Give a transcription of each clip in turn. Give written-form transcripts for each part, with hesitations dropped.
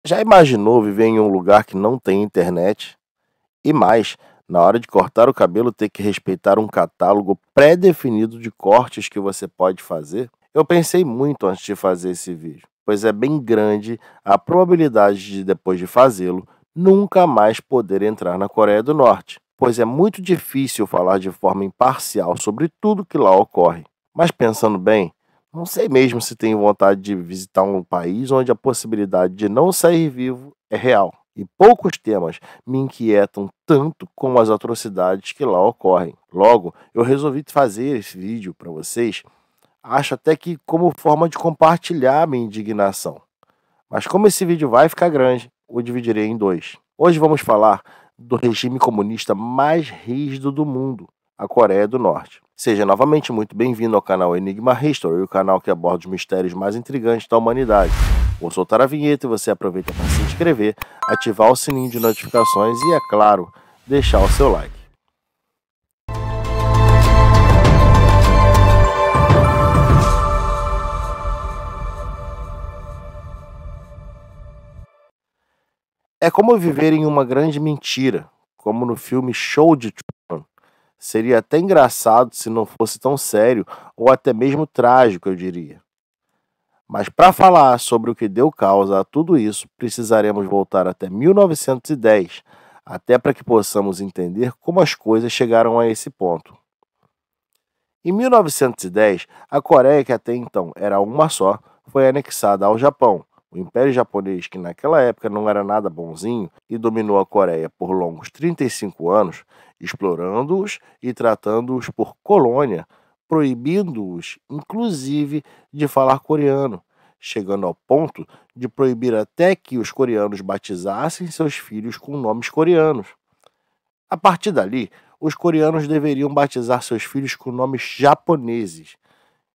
Já imaginou viver em um lugar que não tem internet? E mais, na hora de cortar o cabelo ter que respeitar um catálogo pré-definido de cortes que você pode fazer? Eu pensei muito antes de fazer esse vídeo, pois é bem grande a probabilidade de, depois de fazê-lo, nunca mais poder entrar na Coreia do Norte, pois é muito difícil falar de forma imparcial sobre tudo que lá ocorre. Mas pensando bem, não sei mesmo se tenho vontade de visitar um país onde a possibilidade de não sair vivo é real. E poucos temas me inquietam tanto como as atrocidades que lá ocorrem. Logo, eu resolvi fazer esse vídeo para vocês, acho até que como forma de compartilhar minha indignação. Mas como esse vídeo vai ficar grande, o dividirei em dois. Hoje vamos falar do regime comunista mais rígido do mundo, a Coreia do Norte. Seja novamente muito bem-vindo ao canal Enigma History, o canal que aborda os mistérios mais intrigantes da humanidade. Vou soltar a vinheta e você aproveita para se inscrever, ativar o sininho de notificações e, é claro, deixar o seu like. É como viver em uma grande mentira, como no filme Show de Truman. Seria até engraçado se não fosse tão sério, ou até mesmo trágico, eu diria. Mas para falar sobre o que deu causa a tudo isso, precisaremos voltar até 1910, até para que possamos entender como as coisas chegaram a esse ponto. Em 1910, a Coreia, que até então era uma só, foi anexada ao Japão. O Império Japonês, que naquela época não era nada bonzinho e dominou a Coreia por longos 35 anos, explorando-os e tratando-os por colônia, proibindo-os, inclusive, de falar coreano, chegando ao ponto de proibir até que os coreanos batizassem seus filhos com nomes coreanos. A partir dali, os coreanos deveriam batizar seus filhos com nomes japoneses.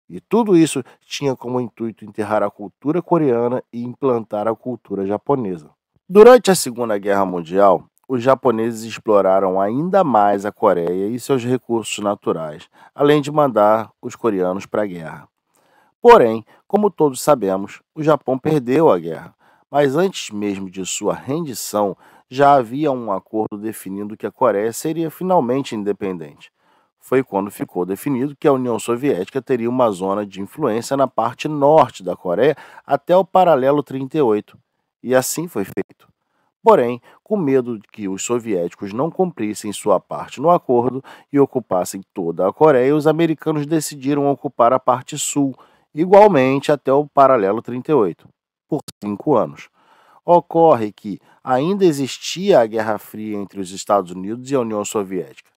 E tudo isso tinha como intuito enterrar a cultura coreana e implantar a cultura japonesa. Durante a Segunda Guerra Mundial, os japoneses exploraram ainda mais a Coreia e seus recursos naturais, além de mandar os coreanos para a guerra. Porém, como todos sabemos, o Japão perdeu a guerra, mas antes mesmo de sua rendição, já havia um acordo definindo que a Coreia seria finalmente independente. Foi quando ficou definido que a União Soviética teria uma zona de influência na parte norte da Coreia até o paralelo 38, e assim foi feito. Porém, com medo de que os soviéticos não cumprissem sua parte no acordo e ocupassem toda a Coreia, os americanos decidiram ocupar a parte sul, igualmente até o paralelo 38, por 5 anos. Ocorre que ainda existia a Guerra Fria entre os Estados Unidos e a União Soviética.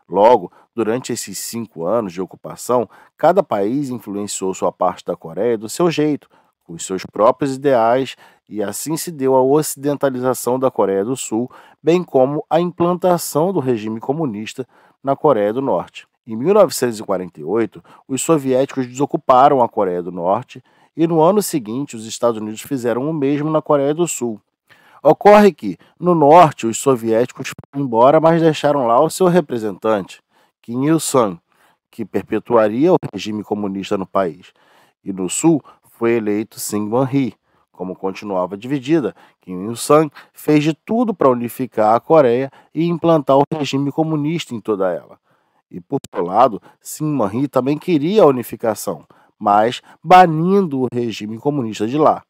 Logo, durante esses 5 anos de ocupação, cada país influenciou sua parte da Coreia do seu jeito, com os seus próprios ideais, e assim se deu a ocidentalização da Coreia do Sul, bem como a implantação do regime comunista na Coreia do Norte. Em 1948, os soviéticos desocuparam a Coreia do Norte e no ano seguinte os Estados Unidos fizeram o mesmo na Coreia do Sul. Ocorre que, no norte, os soviéticos foram embora, mas deixaram lá o seu representante, Kim Il-sung, que perpetuaria o regime comunista no país. E no sul, foi eleito Syngman-rhee. Como continuava dividida, Kim Il-sung fez de tudo para unificar a Coreia e implantar o regime comunista em toda ela. E, por outro lado, Syngman-rhee também queria a unificação, mas banindo o regime comunista de lá,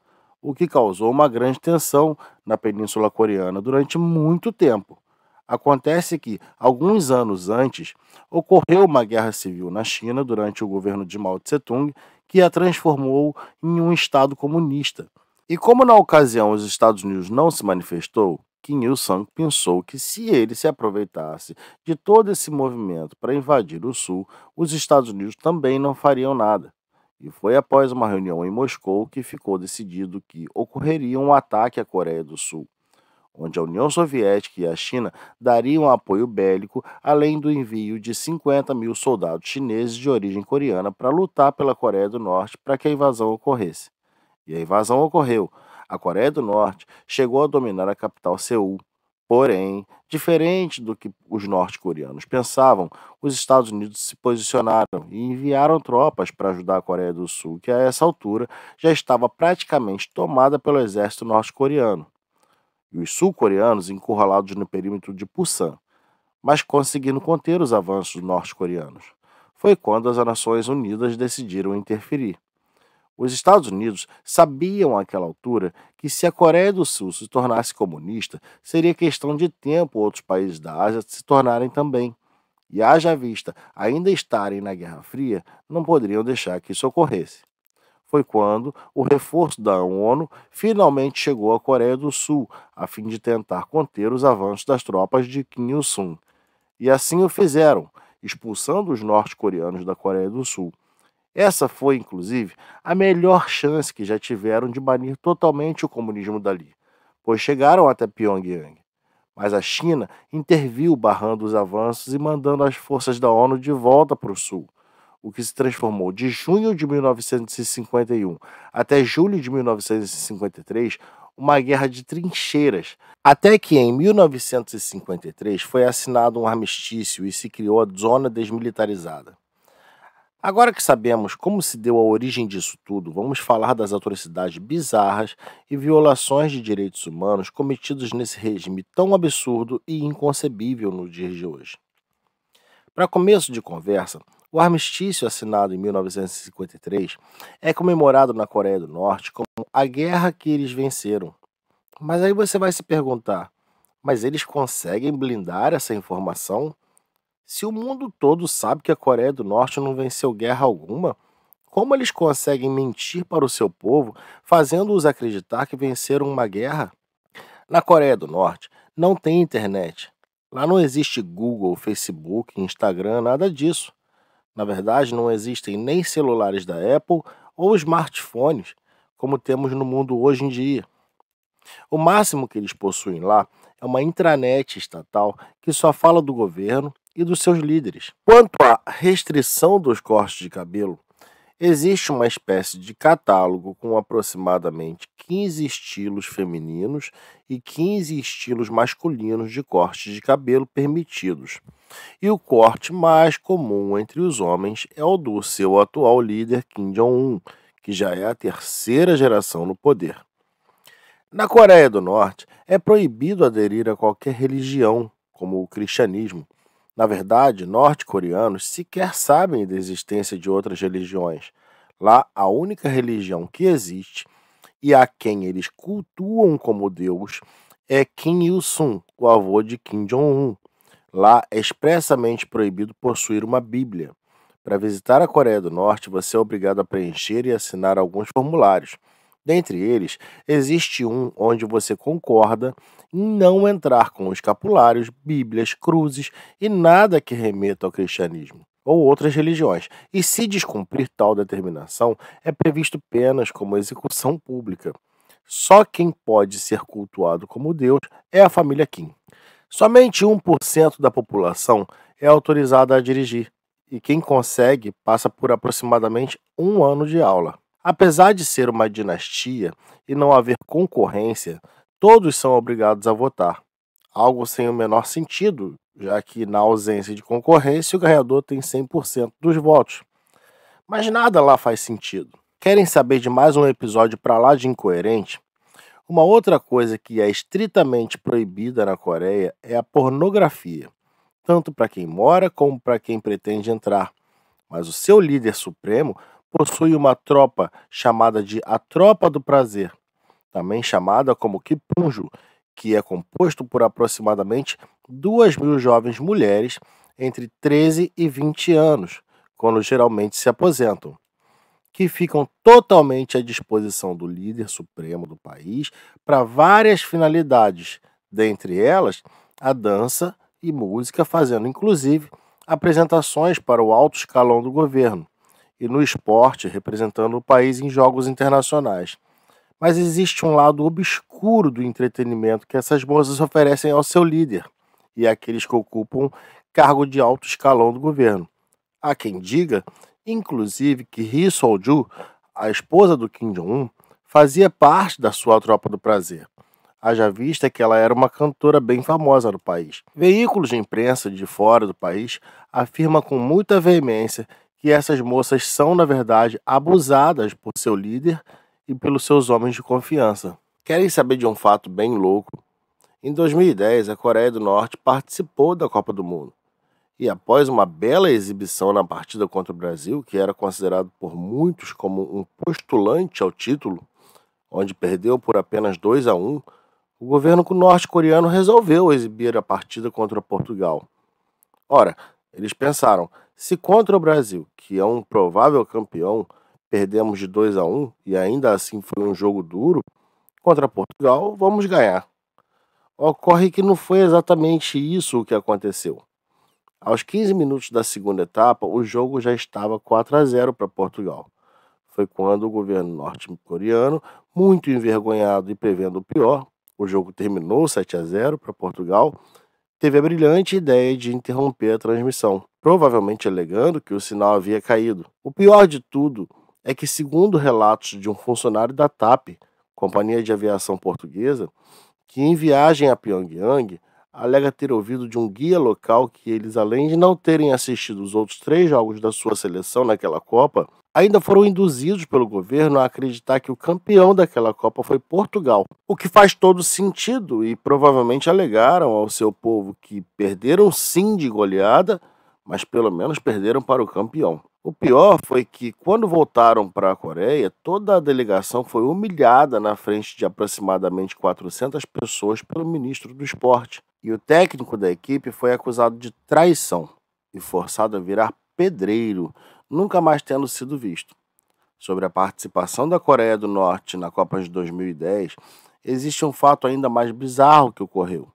o que causou uma grande tensão na Península Coreana durante muito tempo. Acontece que, alguns anos antes, ocorreu uma guerra civil na China durante o governo de Mao Tse-tung, que a transformou em um Estado comunista. E como na ocasião os Estados Unidos não se manifestou, Kim Il-sung pensou que se ele se aproveitasse de todo esse movimento para invadir o Sul, os Estados Unidos também não fariam nada. E foi após uma reunião em Moscou que ficou decidido que ocorreria um ataque à Coreia do Sul, onde a União Soviética e a China dariam apoio bélico, além do envio de 50 mil soldados chineses de origem coreana para lutar pela Coreia do Norte para que a invasão ocorresse. E a invasão ocorreu. A Coreia do Norte chegou a dominar a capital Seul. Porém, diferente do que os norte-coreanos pensavam, os Estados Unidos se posicionaram e enviaram tropas para ajudar a Coreia do Sul, que a essa altura já estava praticamente tomada pelo exército norte-coreano. e os sul-coreanos encurralados no perímetro de Pusan, mas conseguindo conter os avanços norte-coreanos. Foi quando as Nações Unidas decidiram interferir. Os Estados Unidos sabiam àquela altura que se a Coreia do Sul se tornasse comunista, seria questão de tempo outros países da Ásia se tornarem também. E haja vista ainda estarem na Guerra Fria, não poderiam deixar que isso ocorresse. Foi quando o reforço da ONU finalmente chegou à Coreia do Sul, a fim de tentar conter os avanços das tropas de Kim Il-sung. E assim o fizeram, expulsando os norte-coreanos da Coreia do Sul. Essa foi, inclusive, a melhor chance que já tiveram de banir totalmente o comunismo dali, pois chegaram até Pyongyang. Mas a China interviu barrando os avanços e mandando as forças da ONU de volta para o sul, o que se transformou de junho de 1951 até julho de 1953 uma guerra de trincheiras, até que em 1953 foi assinado um armistício e se criou a Zona Desmilitarizada. Agora que sabemos como se deu a origem disso tudo, vamos falar das atrocidades bizarras e violações de direitos humanos cometidos nesse regime tão absurdo e inconcebível nos dias de hoje. Para começo de conversa, o armistício assinado em 1953 é comemorado na Coreia do Norte como a guerra que eles venceram. Mas aí você vai se perguntar, mas eles conseguem blindar essa informação? Se o mundo todo sabe que a Coreia do Norte não venceu guerra alguma, como eles conseguem mentir para o seu povo, fazendo-os acreditar que venceram uma guerra? Na Coreia do Norte não tem internet. Lá não existe Google, Facebook, Instagram, nada disso. Na verdade, não existem nem celulares da Apple ou smartphones, como temos no mundo hoje em dia. O máximo que eles possuem lá é uma intranet estatal que só fala do governo e dos seus líderes. Quanto à restrição dos cortes de cabelo, existe uma espécie de catálogo com aproximadamente 15 estilos femininos e 15 estilos masculinos de cortes de cabelo permitidos. E o corte mais comum entre os homens é o do seu atual líder Kim Jong-un, que já é a terceira geração no poder. Na Coreia do Norte, é proibido aderir a qualquer religião, como o cristianismo. Na verdade, norte-coreanos sequer sabem da existência de outras religiões. Lá, a única religião que existe e a quem eles cultuam como Deus é Kim Il-sung, o avô de Kim Jong-un. Lá é expressamente proibido possuir uma Bíblia. Para visitar a Coreia do Norte, você é obrigado a preencher e assinar alguns formulários. Dentre eles, existe um onde você concorda em não entrar com escapulários, bíblias, cruzes e nada que remeta ao cristianismo ou outras religiões. E se descumprir tal determinação, é previsto penas como execução pública. Só quem pode ser cultuado como Deus é a família Kim. Somente 1% da população é autorizada a dirigir, e quem consegue passa por aproximadamente um ano de aula. Apesar de ser uma dinastia e não haver concorrência, todos são obrigados a votar, algo sem o menor sentido, já que na ausência de concorrência o ganhador tem 100% dos votos. Mas nada lá faz sentido. Querem saber de mais um episódio pra lá de incoerente? Uma outra coisa que é estritamente proibida na Coreia é a pornografia, tanto para quem mora como para quem pretende entrar. Mas o seu líder supremo possui uma tropa chamada de a Tropa do Prazer, também chamada como Kipunju, que é composto por aproximadamente 2.000 jovens mulheres entre 13 e 20 anos, quando geralmente se aposentam, que ficam totalmente à disposição do líder supremo do país para várias finalidades, dentre elas a dança e música, fazendo inclusive apresentações para o alto escalão do governo, e no esporte, representando o país em jogos internacionais. Mas existe um lado obscuro do entretenimento que essas moças oferecem ao seu líder e àqueles que ocupam cargo de alto escalão do governo. Há quem diga, inclusive, que Ri Sol-ju, a esposa do Kim Jong-un, fazia parte da sua tropa do prazer. Haja vista que ela era uma cantora bem famosa no país. Veículos de imprensa de fora do país afirmam com muita veemência que essas moças são, na verdade, abusadas por seu líder e pelos seus homens de confiança. Querem saber de um fato bem louco? Em 2010, a Coreia do Norte participou da Copa do Mundo. E após uma bela exibição na partida contra o Brasil, que era considerado por muitos como um postulante ao título, onde perdeu por apenas 2-1, o governo norte-coreano resolveu exibir a partida contra Portugal. Ora, eles pensaram, se contra o Brasil, que é um provável campeão, perdemos de 2-1 e ainda assim foi um jogo duro, contra Portugal vamos ganhar. Ocorre que não foi exatamente isso o que aconteceu. Aos 15 minutos da segunda etapa, o jogo já estava 4-0 para Portugal. Foi quando o governo norte-coreano, muito envergonhado e prevendo o pior, o jogo terminou 7-0 para Portugal, teve a brilhante ideia de interromper a transmissão, provavelmente alegando que o sinal havia caído. O pior de tudo é que, segundo relatos de um funcionário da TAP, Companhia de Aviação Portuguesa, que em viagem a Pyongyang, alega ter ouvido de um guia local que eles, além de não terem assistido os outros 3 jogos da sua seleção naquela Copa, ainda foram induzidos pelo governo a acreditar que o campeão daquela Copa foi Portugal. O que faz todo sentido e provavelmente alegaram ao seu povo que perderam sim de goleada, mas pelo menos perderam para o campeão. O pior foi que, quando voltaram para a Coreia, toda a delegação foi humilhada na frente de aproximadamente 400 pessoas pelo ministro do Esporte. E o técnico da equipe foi acusado de traição e forçado a virar pedreiro, nunca mais tendo sido visto. Sobre a participação da Coreia do Norte na Copa de 2010, existe um fato ainda mais bizarro que ocorreu.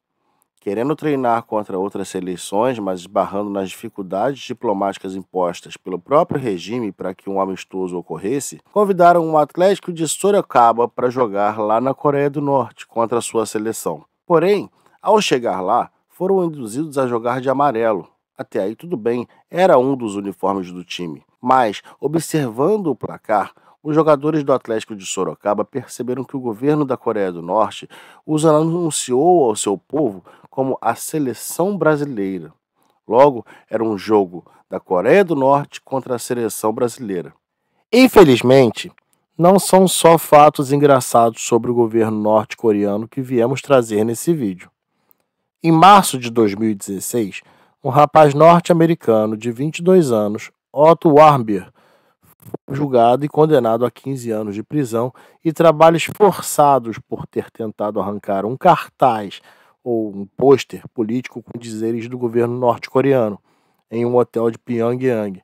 Querendo treinar contra outras seleções, mas esbarrando nas dificuldades diplomáticas impostas pelo próprio regime para que um amistoso ocorresse, convidaram um Atlético de Sorocaba para jogar lá na Coreia do Norte contra a sua seleção. Porém, ao chegar lá, foram induzidos a jogar de amarelo. Até aí tudo bem, era um dos uniformes do time. Mas, observando o placar, os jogadores do Atlético de Sorocaba perceberam que o governo da Coreia do Norte os anunciou ao seu povo como a seleção brasileira. Logo, era um jogo da Coreia do Norte contra a seleção brasileira. Infelizmente, não são só fatos engraçados sobre o governo norte-coreano que viemos trazer nesse vídeo. Em março de 2016, um rapaz norte-americano de 22 anos, Otto Warmbier, foi julgado e condenado a 15 anos de prisão e trabalhos forçados por ter tentado arrancar um cartaz ou um pôster político com dizeres do governo norte-coreano em um hotel de Pyongyang.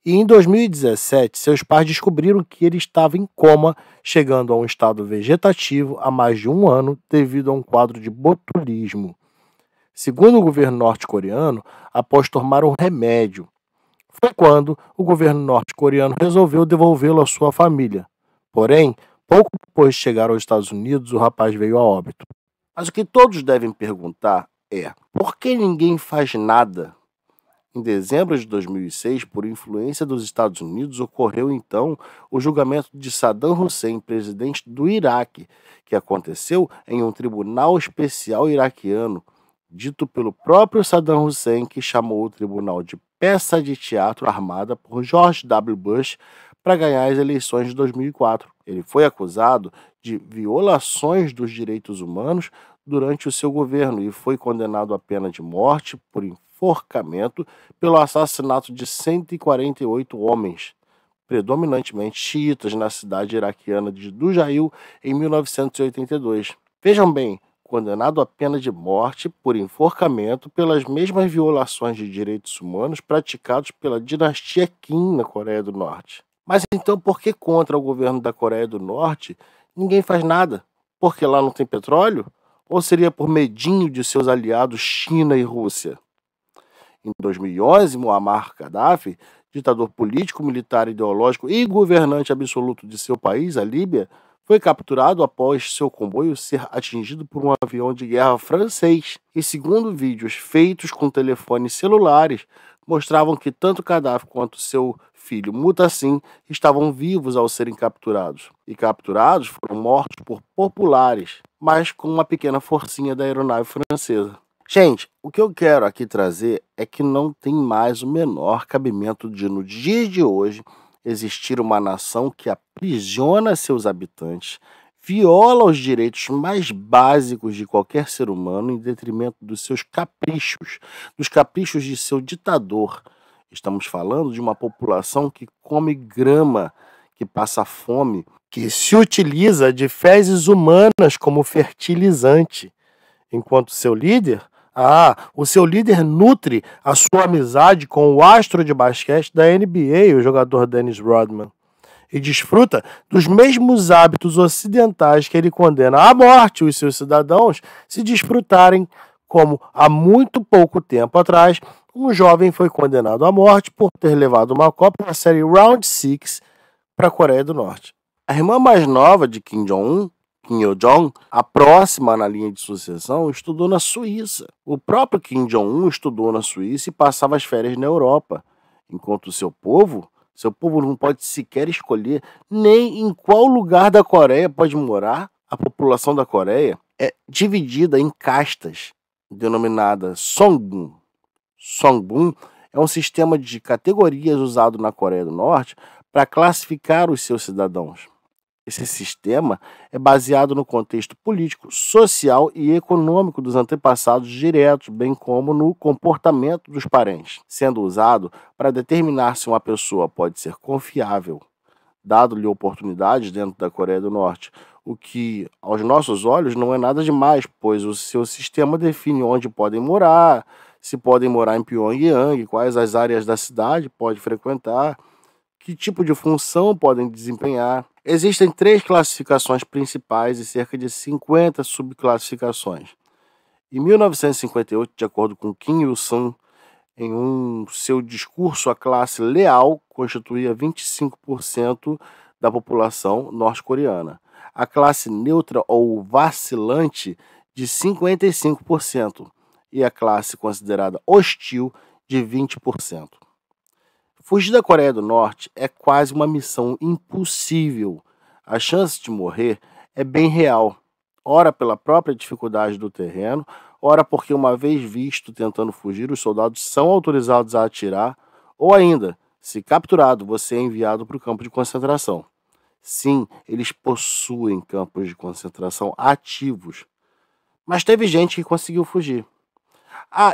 E em 2017, seus pais descobriram que ele estava em coma, chegando a um estado vegetativo há mais de um ano devido a um quadro de botulismo. Segundo o governo norte-coreano, após tomar um remédio, foi quando o governo norte-coreano resolveu devolvê-lo à sua família. Porém, pouco depois de chegar aos Estados Unidos, o rapaz veio a óbito. Mas o que todos devem perguntar é: por que ninguém faz nada? Em dezembro de 2006, por influência dos Estados Unidos, ocorreu então o julgamento de Saddam Hussein, presidente do Iraque, que aconteceu em um tribunal especial iraquiano, dito pelo próprio Saddam Hussein, que chamou o tribunal de peça de teatro armada por George W. Bush para ganhar as eleições de 2004. Ele foi acusado de violações dos direitos humanos durante o seu governo e foi condenado à pena de morte por enforcamento pelo assassinato de 148 homens, predominantemente xiitas, na cidade iraquiana de Dujail em 1982. Vejam bem, condenado à pena de morte por enforcamento pelas mesmas violações de direitos humanos praticados pela dinastia Kim na Coreia do Norte. Mas então por que contra o governo da Coreia do Norte ninguém faz nada? Porque lá não tem petróleo? Ou seria por medinho de seus aliados China e Rússia? Em 2011, Muammar Gaddafi, ditador político, militar, ideológico e governante absoluto de seu país, a Líbia, foi capturado após seu comboio ser atingido por um avião de guerra francês. E segundo vídeos feitos com telefones celulares, mostravam que tanto Gaddafi quanto seu filho Mutassim estavam vivos ao serem capturados. E capturados foram mortos por populares, mas com uma pequena forcinha da aeronave francesa. Gente, o que eu quero aqui trazer é que não tem mais o menor cabimento de, no dia de hoje, existir uma nação que aprisiona seus habitantes, viola os direitos mais básicos de qualquer ser humano em detrimento dos seus caprichos, dos caprichos de seu ditador. Estamos falando de uma população que come grama, que passa fome, que se utiliza de fezes humanas como fertilizante, enquanto o seu líder nutre a sua amizade com o astro de basquete da NBA, o jogador Dennis Rodman, e desfruta dos mesmos hábitos ocidentais que ele condena à morte os seus cidadãos se desfrutarem, como há muito pouco tempo atrás, um jovem foi condenado à morte por ter levado uma copa na série Round 6 para a Coreia do Norte. A irmã mais nova de Kim Jong-un, Kim Yo-jong, a próxima na linha de sucessão, estudou na Suíça. O próprio Kim Jong-un estudou na Suíça e passava as férias na Europa, enquanto o seu povo não pode sequer escolher nem em qual lugar da Coreia pode morar. A população da Coreia é dividida em castas, denominada Songbun. Songbun é um sistema de categorias usado na Coreia do Norte para classificar os seus cidadãos. Esse sistema é baseado no contexto político, social e econômico dos antepassados diretos, bem como no comportamento dos parentes, sendo usado para determinar se uma pessoa pode ser confiável, dado-lhe oportunidades dentro da Coreia do Norte, o que, aos nossos olhos, não é nada demais, pois o seu sistema define onde podem morar, se podem morar em Pyongyang, quais as áreas da cidade pode frequentar, que tipo de função podem desempenhar. Existem 3 classificações principais e cerca de 50 subclassificações. Em 1958, de acordo com Kim Il-sung, em seu discurso, a classe leal constituía 25% da população norte-coreana. A classe neutra ou vacilante, de 55%, e a classe considerada hostil, de 20%. Fugir da Coreia do Norte é quase uma missão impossível. A chance de morrer é bem real, ora pela própria dificuldade do terreno, ora porque, uma vez visto tentando fugir, os soldados são autorizados a atirar, ou ainda, se capturado, você é enviado para o campo de concentração. Sim, eles possuem campos de concentração ativos, mas teve gente que conseguiu fugir.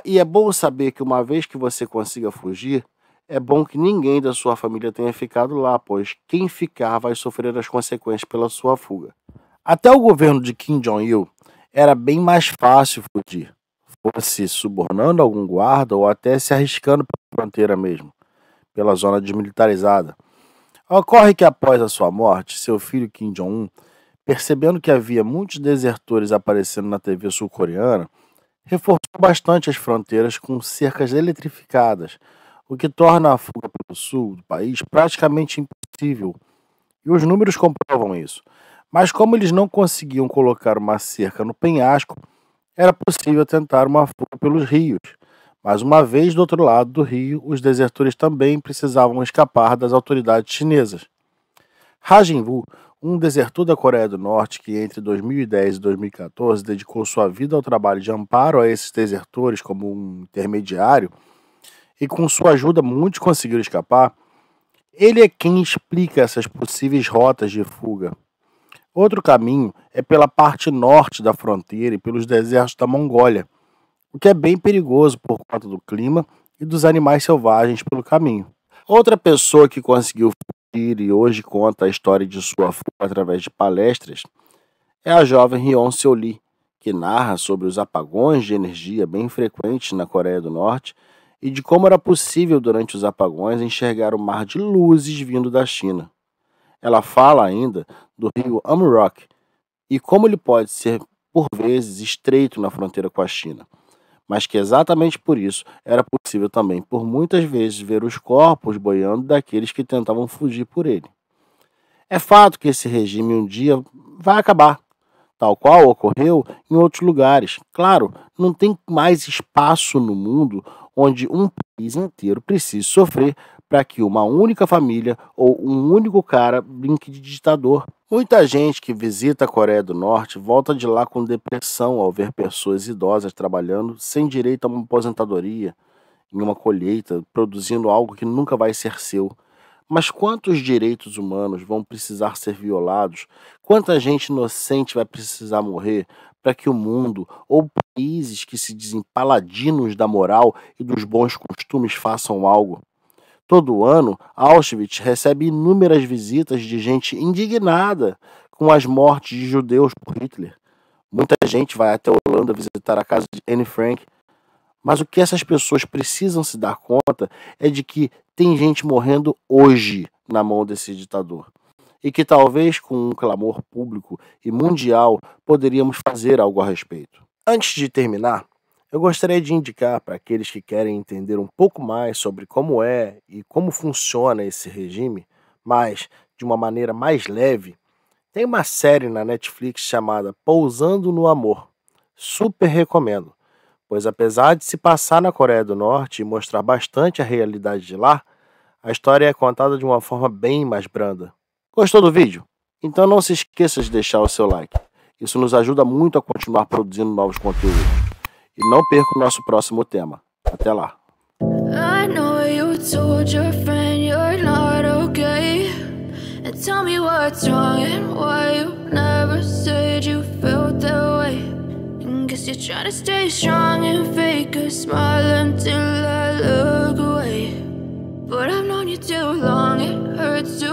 E é bom saber que, uma vez que você consiga fugir, é bom que ninguém da sua família tenha ficado lá, pois quem ficar vai sofrer as consequências pela sua fuga. Até o governo de Kim Jong-il era bem mais fácil fugir, fosse subornando algum guarda ou até se arriscando pela fronteira mesmo, pela zona desmilitarizada. Ocorre que, após a sua morte, seu filho Kim Jong-un, percebendo que havia muitos desertores aparecendo na TV sul-coreana, reforçou bastante as fronteiras com cercas eletrificadas, o que torna a fuga pelo sul do país praticamente impossível. E os números comprovam isso. Mas como eles não conseguiam colocar uma cerca no penhasco, era possível tentar uma fuga pelos rios. Mas uma vez do outro lado do rio, os desertores também precisavam escapar das autoridades chinesas. Ha Jin-woo, um desertor da Coreia do Norte que entre 2010 e 2014 dedicou sua vida ao trabalho de amparo a esses desertores como um intermediário, e com sua ajuda muitos conseguiram escapar, ele é quem explica essas possíveis rotas de fuga. Outro caminho é pela parte norte da fronteira e pelos desertos da Mongólia, o que é bem perigoso por conta do clima e dos animais selvagens pelo caminho. Outra pessoa que conseguiu fugir e hoje conta a história de sua fuga através de palestras é a jovem Hyon Seo-lee, que narra sobre os apagões de energia bem frequentes na Coreia do Norte e de como era possível, durante os apagões, enxergar o mar de luzes vindo da China. Ela fala ainda do rio Amrok e como ele pode ser, por vezes, estreito na fronteira com a China, mas que exatamente por isso era possível também, por muitas vezes, ver os corpos boiando daqueles que tentavam fugir por ele. É fato que esse regime um dia vai acabar, tal qual ocorreu em outros lugares. Claro, não tem mais espaço no mundo onde um país inteiro precise sofrer para que uma única família ou um único cara brinque de ditador. Muita gente que visita a Coreia do Norte volta de lá com depressão ao ver pessoas idosas trabalhando sem direito a uma aposentadoria, em uma colheita, produzindo algo que nunca vai ser seu. Mas quantos direitos humanos vão precisar ser violados? Quanta gente inocente vai precisar morrer para que o mundo ou países que se dizem paladinos da moral e dos bons costumes façam algo? Todo ano, Auschwitz recebe inúmeras visitas de gente indignada com as mortes de judeus por Hitler. Muita gente vai até a Holanda visitar a casa de Anne Frank, mas o que essas pessoas precisam se dar conta é de que tem gente morrendo hoje na mão desse ditador. E que talvez com um clamor público e mundial poderíamos fazer algo a respeito. Antes de terminar, eu gostaria de indicar para aqueles que querem entender um pouco mais sobre como é e como funciona esse regime, mas de uma maneira mais leve, tem uma série na Netflix chamada Pousando no Amor. Super recomendo, pois apesar de se passar na Coreia do Norte e mostrar bastante a realidade de lá, a história é contada de uma forma bem mais branda. Gostou do vídeo? Então não se esqueça de deixar o seu like. Isso nos ajuda muito a continuar produzindo novos conteúdos. E não perca o nosso próximo tema. Até lá! I know you told your friend you're not okay, and tell me what's wrong and why you never said you felt that way. And guess you're trying to stay strong and fake a smile until I look away. But I've known you too long, it hurts to